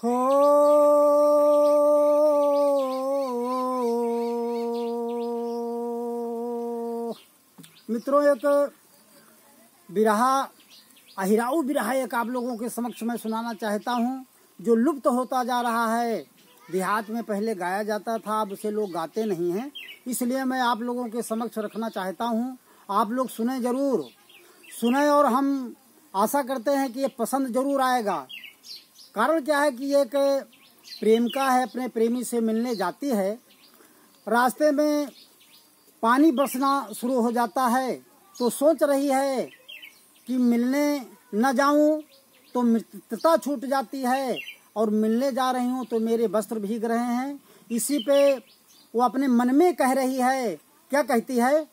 हो मित्रों, एक बिरहा, अहिराऊ बिरहा एक आप लोगों के समक्ष मैं सुनाना चाहता हूँ, जो लुप्त होता जा रहा है। देहात में पहले गाया जाता था, अब उसे लोग गाते नहीं हैं, इसलिए मैं आप लोगों के समक्ष रखना चाहता हूँ। आप लोग सुने जरूर, सुने, और हम आशा करते हैं कि ये पसंद जरूर आएगा। कारण क्या है कि एक प्रेमिका है, अपने प्रेमी से मिलने जाती है। रास्ते में पानी बरसना शुरू हो जाता है, तो सोच रही है कि मिलने न जाऊं तो मित्रता छूट जाती है, और मिलने जा रही हूं तो मेरे वस्त्र भीग रहे हैं। इसी पे वो अपने मन में कह रही है, क्या कहती है?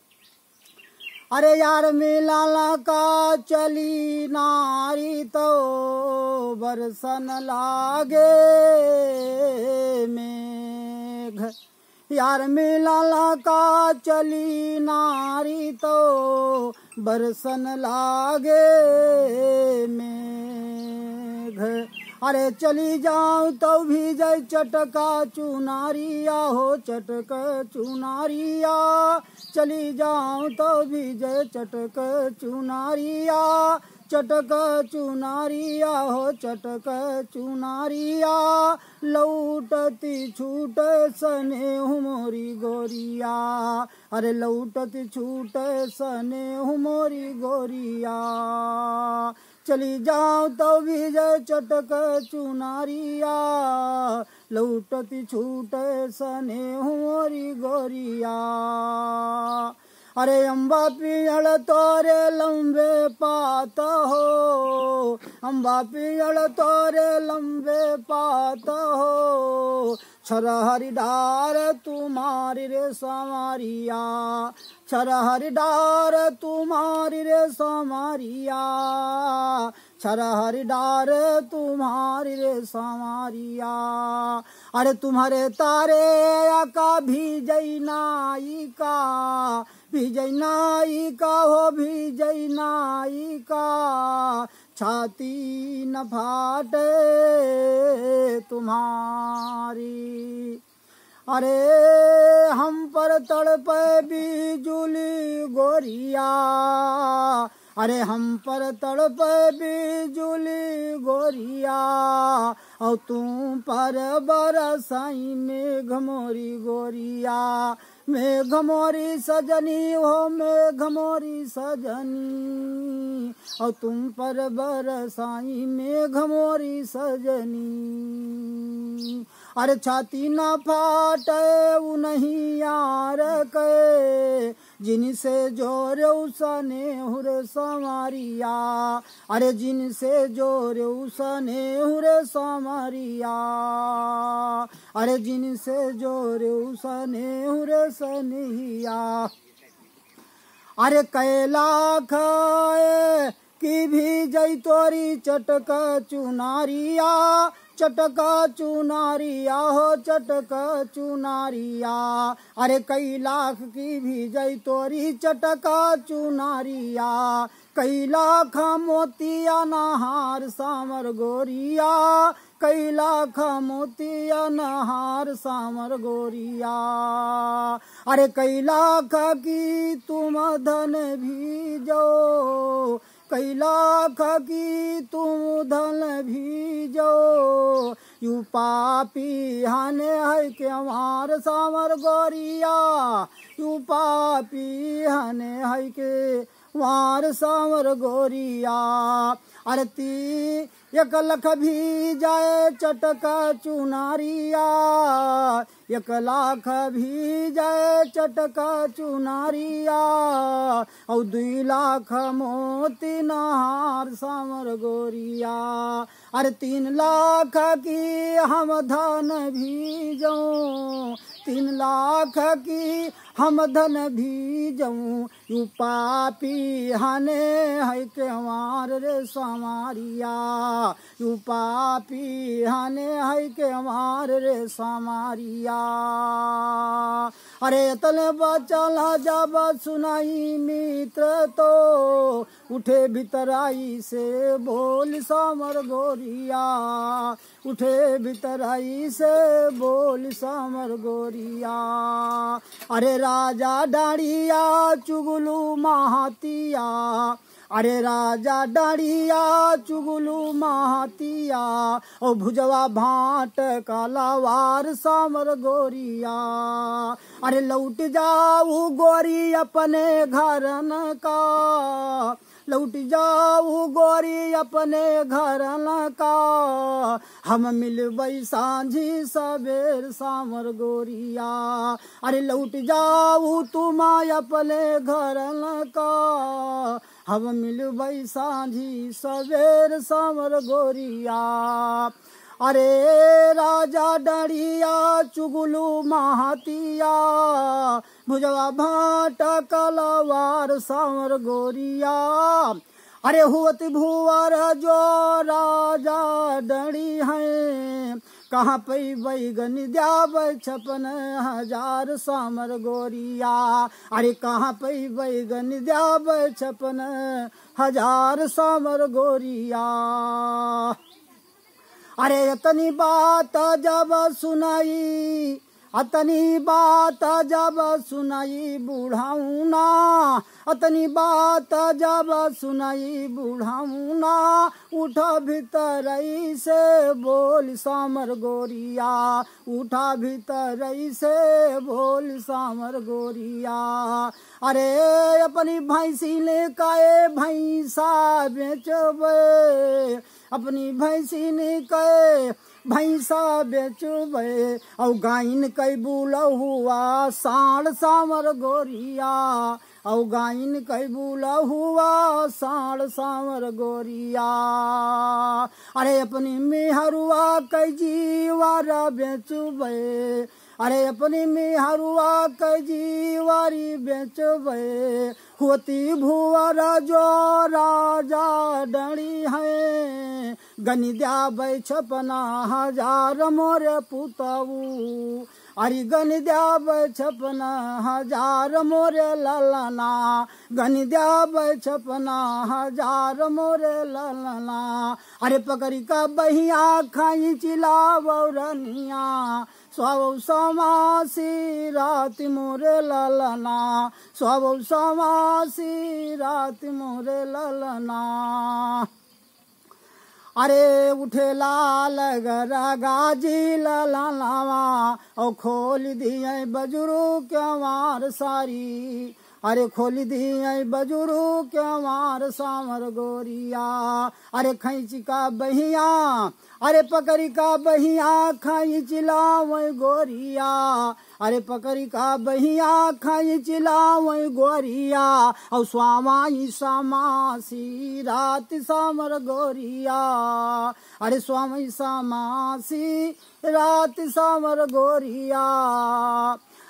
अरे यार मिलाला का चली नारी तो बरसन लागे मेघ। यार मिलाला का चली नारी तो बरसन लागे मेघ। अरे चली जाऊं तो भी जय चटका चुनारिया हो, चटक चुनारिया। चली जाऊं तो भी जय चटक चुनारिया, चटक चुनारिया हो, चटक चुनारिया। लौटती छूट स्नेह मोरी गोरिया, अरे लौटती छूट स्नेह मोरी गोरिया। चली जाऊं तो भी जय चटक चुनारिया, लौटती छूट स्नेह मोरी गोरिया। अरे अम्बा पियड़ तोरे लंबे पात हो, अम्बा पियड़ तोरे लंबे पात हो। छरहरि डार तुम्हारी रे समारिया, छरहरि डार तुम्हारी रे समारिया, छरहरि डार तुम्हारी रे समारिया। अरे तुम्हारे तारे का भीजई नाई का, भीजई नाई का हो, भीजई नाई का। छाती न फाटे तुम्हारी। अरे हम पर तड़पे बिजुली गोरिया, अरे हम पर तड़पे बिजुली गोरिया। और तुम पर बरसाई मेघ मोरी गोरिया, मेघ मोरी सजनी हो, मेघ मोरी सजनी। और तुम पर बरसाई मेघ मोरी सजनी। अरे छाती न फाटे उन्हीं यार के, जिनसे जोरे उसने हुरे समारिया। अरे जिनसे जोरे उसने हुरे समारिया, अरे जिनसे जोरे उसने हुरे सनिया। अरे कैलाख की भी जई तोरी चटक चुनारिया, चटक चुनारिया हो, चटक चुनारिया। अरे कई लाख की भी जई तोरी चटक चुनारिया। कई लाख मोतिया नहार सामर गोरिया, कई लाख मोतिया नहार सामर गोरिया। अरे कई लाख की तुम धन भी जो, कई लाख की तुम धन भी जो। यू पापी हने है के हमार सामर गोरिया, यू पापी हने है के वार सामर गोरिया। अरती एक लख भी जाए चटक चुनारिया, एक लाख भी जाए चटक चुनारिया। और 2 लाख मोती नहार सामर गोरिया। अरे 3 लाख की हम धन भी जाऊं, 3 लाख की हम धन भी जाऊं। यू पापी हने है के हमार रे समारिया, यू पापी हने है के हमारे रे समारिया। अरे तले बचल जब सुनाई मित्र तो उठे भीतराई से बोल समर गोरिया, उठे भीतराई से बोल समर गोरिया। अरे राजा डाड़िया चुगलू महातिया, अरे राजा डाड़िया चुगलू महातिया, ओ भुजवा भाट कालावार समर गोरिया। अरे लौट जाऊ गोरी अपने घरन का, लौट जाऊ गोरी अपने घरन का, हम मिलबई सांझी सबेर सामर गोरिया। अरे लौट जाऊ तुम अपने घरन का, हम मिलबई सांझी सबेर सामर गोरिया। अरे राजा डरिया चुगलू महातिया, भुजवा भाटा कलवार सामर गोरिया। अरे हुवत भुवर जो राजा डरी है, कहाँ पे बैगन द्याब 56,000 सामर गोरिया। अरे कहाँ पे बैगन द्याब 56,000 सामर गोरिया। अरे इतनी बात जब सुनाई, अतनी बात जब सुनाई बूढ़ाऊना, अतनी बात जब सुनाई बूढ़ाऊना, उठा भीतरई से बोल सामर गोरिया, उठा भीतरई से बोल सामर गोरिया। अरे अपनी भैंसी ने काए भैंसा बेचबे, अपनी भैंसी ने कहे भैंसा बेचबे, और गायन कई बुला हुआ साढ़ सामर गोरिया, और गायन कई बुला हुआ साढ़ सामर गोरिया। अरे अपनी मेहरुआ कई जीवार बेचबे, अरे अपनी मेहरुआ कई जीवारी बेचबे, होती भुवर जो राजा डरी है, गनि द्याबै 56,000 मोरे पुतऊ। अरे गनि द्याबै 56,000 मोरे ललना, गनि द्याबै 56,000 मोरे ललना। अरे पकड़ी का बहिया खाई चिलावरनिया, स्वाव समासी रात मोरे ललना, स्वाव समासी रात मोरे ललना। अरे उठे लाल गाजी ललनावा, और खोल दिए बजुरू क्यावार सारी, अरे खोल दिए बजुरू क्यावार सामर गोरिया। अरे खैंची का बहिया, अरे पकड़ी का बहिया खाई चिलावै गोरिया, अरे पकड़ी का बहिया खाई चिलावै गोरिया, और स्वामाई समासी रात सामर गोरिया। अरे स्वामी समासी रात सामर गोरिया।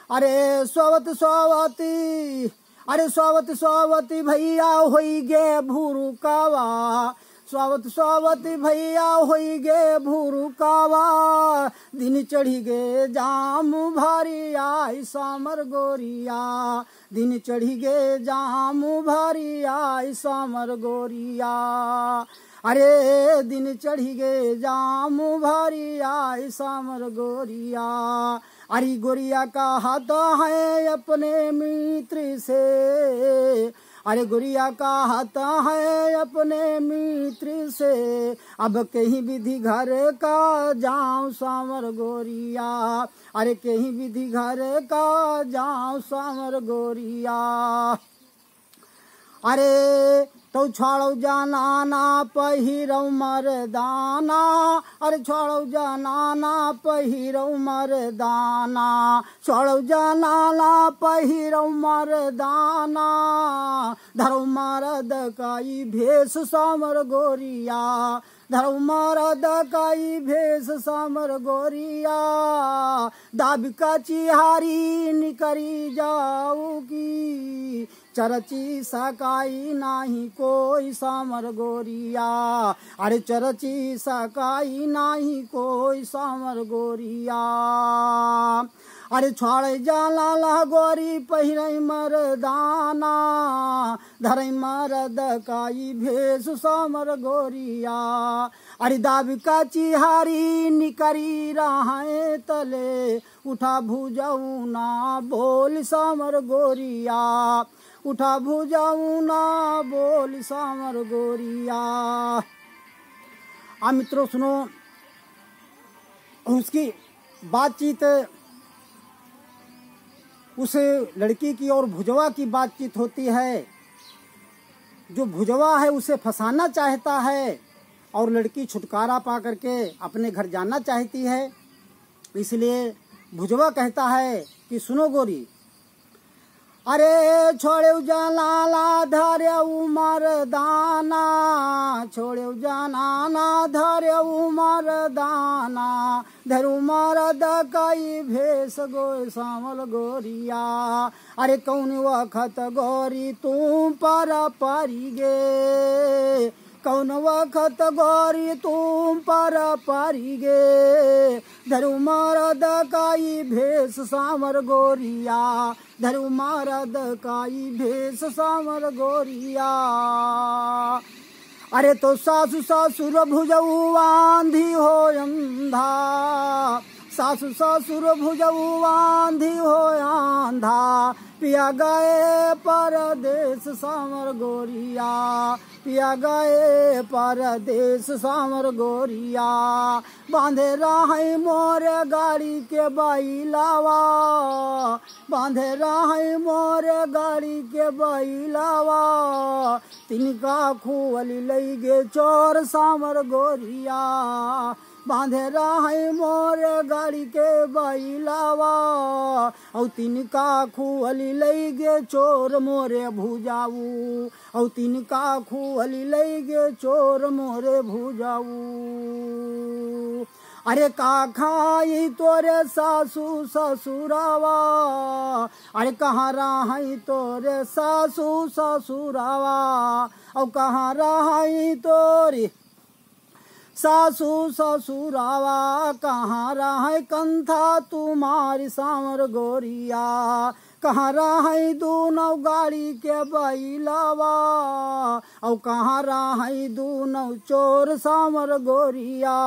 अरे सोवत सोवती, अरे सोवत सोवती भैया होई गे भूरुकावा, स्वावत स्वावती भैया होई गे भूरुकावा, दिन चढ़ी गे जाम भारी आई सामर गोरिया, दिन चढ़ी गे जाम भारी आई सामर गोरिया। अरे दिन चढ़ी गे जाम भारी आई सामर गोरिया। अरे गोरिया का हाथ है अपने मित्र से, अरे गुड़िया का हाथ है अपने मित्र से, अब कहीं विधि घर का जाऊं सामर गोरिया, अरे कहीं विधि घर का जाऊं सामर गोरिया। अरे तो छोड़ो जाना ना पहिरौ मरदाना, अरे छोड़ो जाना ना पहिरौ मरदाना, छोड़ो जाना ना पहिरौ मरदाना, धरो मरद काई भेष सामर गोरिया, धरो मरद काई भेष सामर गोरिया। दाबिका चिहारी निकरी जाऊगी, चरची सकाई नाही कोई सामर गोरिया, अरे चरची सकाई नाही कोई सामर गोरिया। अरे छोड़ जाला ला गोरी पहिरई मरदाना, धरई मरद काई भेष सामर गोरिया। अरे दाबिका चिहारी निकरी रहाए तले, उठा भुजाऊ ना बोल सामर गोरिया, उठा भुजाऊ ना बोल सामर गोरिया। आ मित्रों सुनो, उसकी बातचीत उस लड़की की और भुजवा की बातचीत होती है। जो भुजवा है उसे फंसाना चाहता है और लड़की छुटकारा पा करके अपने घर जाना चाहती है। इसलिए भुजवा कहता है कि सुनो गोरी, अरे छोड़े जाना ला धरे उमर दाना, छोड़े जाना ना धरे उमर दाना, धर उमर दकाई भेष गो सामल गोरिया। अरे कौन वखत गोरी तुम पर परी गे, कौन वखत गोरी तुम पर परी गे, धरु मरद काई भेष सामर गोरिया, धरु मरद काई भेष सामर गोरिया। अरे तो सासु ससुर भुजऊ आंधी हो अंधा, सासु ससुर भुजऊ आंधी हो आंधा, पिया गए परदेश सामर गोरिया, पिया गए परदेश सामर गोरिया। बांधे राही मोरे गाड़ी के बैलावा, बांधे राही मोरे गाड़ी के बैलावा, तिनका खुअली लई गे चोर सामर गोरिया। बांधे राही मोरे गाड़ी के बैलावा, औ तिनका खुअली लई गे चोर मोरे भुजाऊ, औ तिनका खुअली लई गे चोर मोरे भुजाऊ। अरे का खाई तोरे सासू ससुरावा, अरे कहाँ रही तोरे सासू ससुरावा, और कहाँ रही तोरी सासू ससुरावा, कहाँ रहे कंथा तुम्हारी सामर गोरिया, कहाँ रहे दूनौ गाड़ी के बैलावा, और कहाँ रहे दूनौ चोर सामर गोरिया।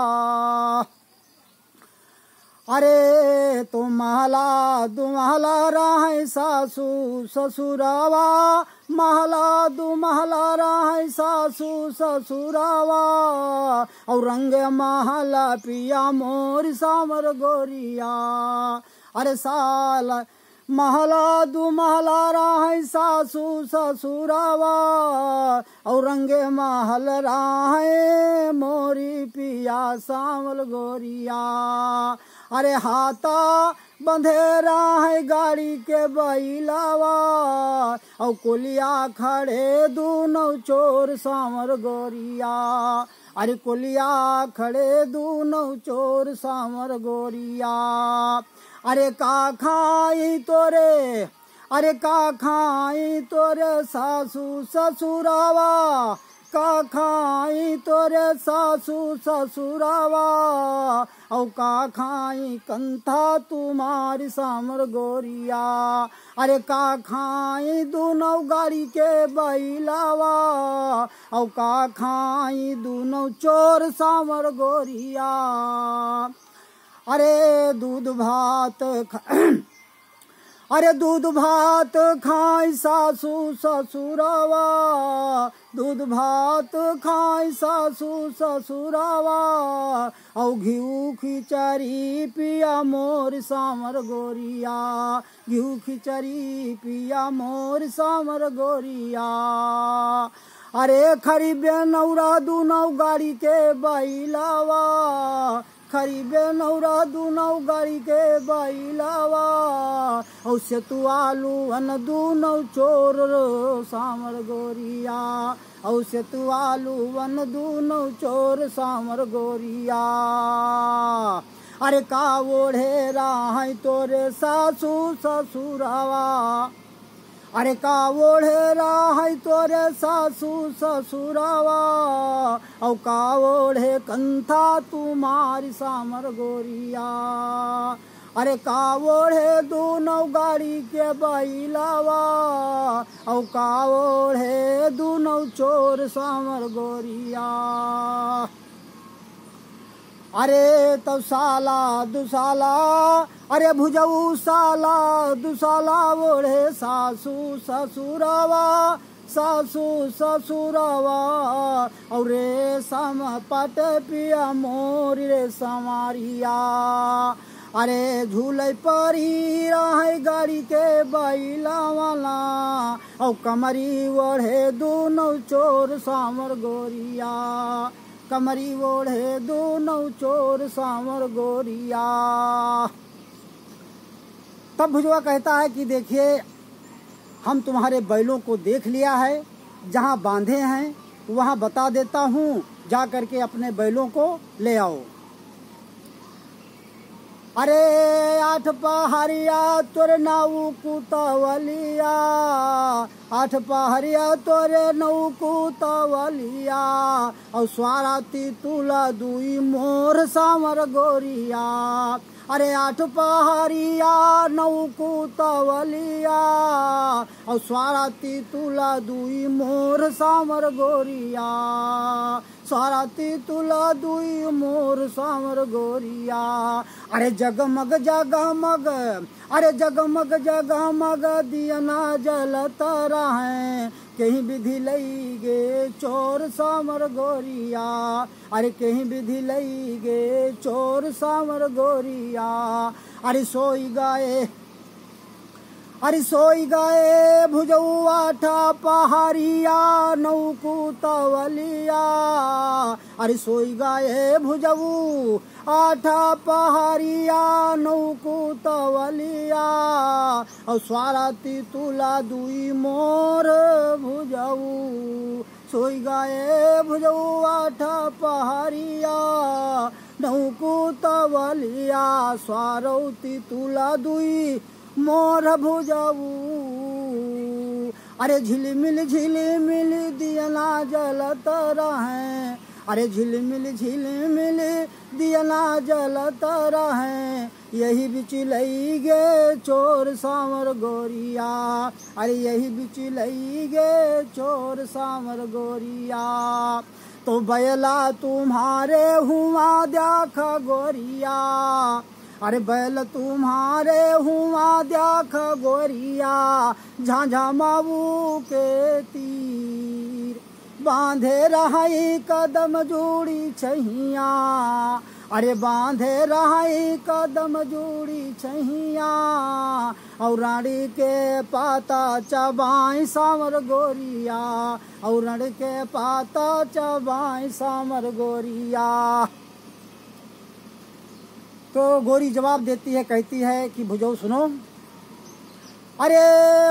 अरे तो महला दुमहला रहे सासू ससुरावा, महला दुमहला रहे सासू ससुरावा, और रंग महला पिया मोर सामर गोरिया। अरे साल महला दुमहला रहे सासू ससुरावा, और रंगे महल रहे मोरी पिया सामल गोरिया। अरे हाथा बंधेरा है गाड़ी के बैलावा, और कोलिया खड़े दूनौ चोर सामर गोरिया, अरे कोलिया खड़े दूनौ चोर सामर गोरिया। अरे का खाई तोरे, अरे का खाई तोरे सासू ससुरावा, का खाई तोरे सासू ससुरावा, औ का खाई कंथा तुम्हारी सामर गोरिया। अरे का खाई दूनौ गाड़ी के बैलावा, औ का खाई दूनौ चोर सामर गोरिया। अरे दूध भात अरे दूध भात खाई सासू ससुरावा, दूध भात खाई सासू ससुरावा, औ घिऊ खिचड़ी पिया मोर सामर गोरिया, घिऊ खिचड़ी पिया मोर सामर गोरिया। अरे खरीबे नौरा दूनौ गाड़ी के बैलावा, खरीबे नौरा दूनौ गाड़ी के बैलावा, औ से तू आलू अन दूनौ चोर सामर गोरिया, औ से तू आलू अन दूनौ चोर सामर गोरिया। अरे का ओढ़े राही तोरे सासू ससुरावा, अरे का ओढ़े रहा तोरे सासू ससुरावा, औ का ओढ़े कंथा तुम्हारी सामर गोरिया। अरे का ओढ़े दोनों गाड़ी के बैलावा, औ का ओढ़े दोनों चोर सामर गोरिया। अरे तब साला दुसाला, अरे भुजऊ साला दुसाला ओढ़े सासू ससुरावा, सासू ससुरावा। और रे सम पट पिया मोर रे समारिया। अरे झूले पर ही रहे गाड़ी के बैला वाला, और कमरी ओढ़े दोनों चोर सामर गोरिया। कमरी ओढ़े दोनों चोर सामर गोरिया। तब भुजवा कहता है कि देखिए हम तुम्हारे बैलों को देख लिया है, जहाँ बांधे हैं वहाँ बता देता हूँ, जा करके अपने बैलों को ले आओ। अरे आठ पहाड़िया तोरे नाऊ कुतवलिया, आठ पहाड़िया तोरे नाऊ कुतवलिया, और स्वाराती तुला दुई मोर सामर गोरिया। अरे आठ पहाड़िया नौ कुतवलिया, और स्वाराती तुला दुई मोर सामर गोरिया। स्वाराती तुला दुई मोर सामर गोरिया। अरे जगमग जगमग, अरे जगमग जगमग दियना जलत रहे, कहीं विधि लई गे चोर सामर गोरिया। अरे कहीं विधि लई गे चोर सामर गोरिया। अरे सोई गाए, अरे सोई गए भुजऊ आठा पहाड़िया नौ कुतवलिया। अरे सोई गए भुजऊ आठा पहाड़िया नौ कुतवलिया, और स्वाराती तुला दुई मोर भुजऊ। सोई गए भुजऊ आठा पहाड़िया नौ कुतवलिया, स्वारौती तुला दुई मोर भुजऊ। अरे झिलमिल झिलमिल दियना जलत रहे, अरे झिलमिल झिलमिल दियना जलत रहे, यही बिच लई गे चोर सामर गोरिया। अरे यही बिच लई गे चोर सामर गोरिया। तो बैला तुम्हारे हुआ देख गोरिया, अरे बैल तुम्हारे हुआ देख गोरिया, झांझा माऊ के तीर बांधे रही कदम जोड़ी छैया। अरे बांधे रही कदम जोड़ी छैया, और रानी के पाता चबाई सामर गोरिया, और रानी के पाता चबाई सामर गोरिया। तो गोरी जवाब देती है, कहती है कि भुजऊ सुनो, अरे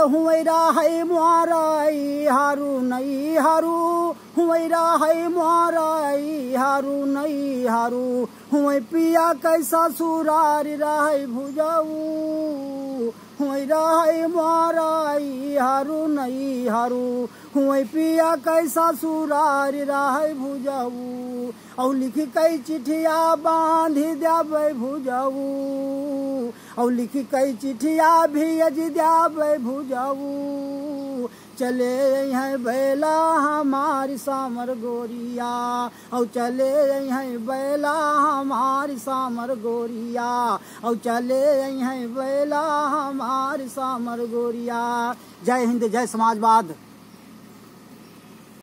हुएरा है मुआराई हारू नहीं हारू, हुएरा है मुआराई हारू नहीं हारू, हुए पिया कैसा सुरारी राय भुजऊ। हुएरा है मुआराई हारू नहीं हारू, हुए पिया कैसा सुरारी राय भुजऊ। और लिखी कई चिठिया बांधी द्याबै भुजऊ, और लिखी कई चिठिया भी अज द्याबै भुजऊ। चले हैं बैला हमारी सामर गोरिया, और चले हैं बैला हमारी सामर गोरिया, और चले हैं बैला हमारी सामर गोरिया। जय हिंद, जय समाजवाद।